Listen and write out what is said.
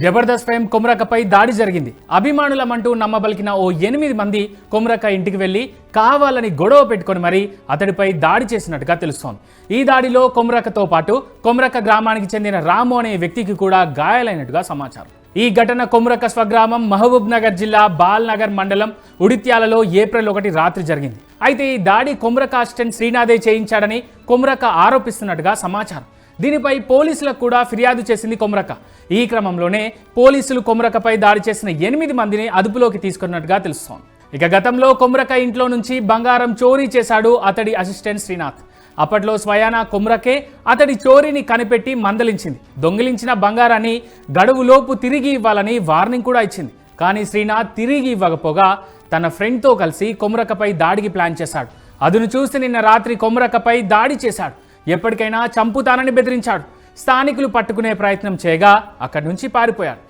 Jabardasth fame కొమరకపై దాడి జరిగింది. అభిమానులమంటూ నమ్మబలికిన ఓ 8 మంది కొమరక ఇంటికి వెళ్లి కావాలని గొడవ పెట్టుకొని మరీ అతడిపై దాడి చేసినట్టుగా తెలుస్తోంది. ఈ దాడిలో కొమరకతో పాటు కొమరక గ్రామానికి చెందిన రాము అనే వ్యక్తికి కూడా గాయాలైనట్టుగా సమాచారం. ఈ ఘటన కొమరక స్వగ్రామం మహబూబ్ నగర్ జిల్లా బాల్నగర్ మండలం ఉడిత్యాలలో ఏప్రిల్ 1 రాత్రి జరిగింది. అయితే ఈ దాడి కొమరక అసిస్టెంట్ శ్రీనాథే చేయించాడని కొమరక ఆరోపిస్తున్నట్టుగా సమాచారం. దీనిపై పోలీసులకు కూడా ఫిర్యాదు చేసింది కొమరక. ఈ క్రమంలోనే పోలీసులు కొమరకపై దాడి చేసిన 8 మందిని అదుపులోకి తీసుకున్నట్టుగా తెలుస్తోంది. ఇక గతంలో కొమరక ఇంట్లో నుంచి బంగారం చోరీ చేశాడు అతడి అసిస్టెంట్ శ్రీనాథ్. అప్పట్లో స్వయానా కొమరకే అతడి చోరీని కనిపెట్టి మందలించింది. దొంగిలించిన బంగారాన్ని గడువులోపు తిరిగి ఇవ్వాలని వార్నింగ్ కూడా ఇచ్చింది. కానీ శ్రీనాథ్ తిరిగి ఇవ్వకపోగా తన ఫ్రెండ్తో కలిసి కొమరకపై దాడికి ప్లాన్ చేశాడు. అదును చూసి నిన్న రాత్రి కొమరకపై దాడి చేశాడు. ఎప్పటికైనా చంపుతానని బెదిరించాడు. స్థానికులు పట్టుకునే ప్రయత్నం చేయగా అక్కడి నుంచి పారిపోయాడు.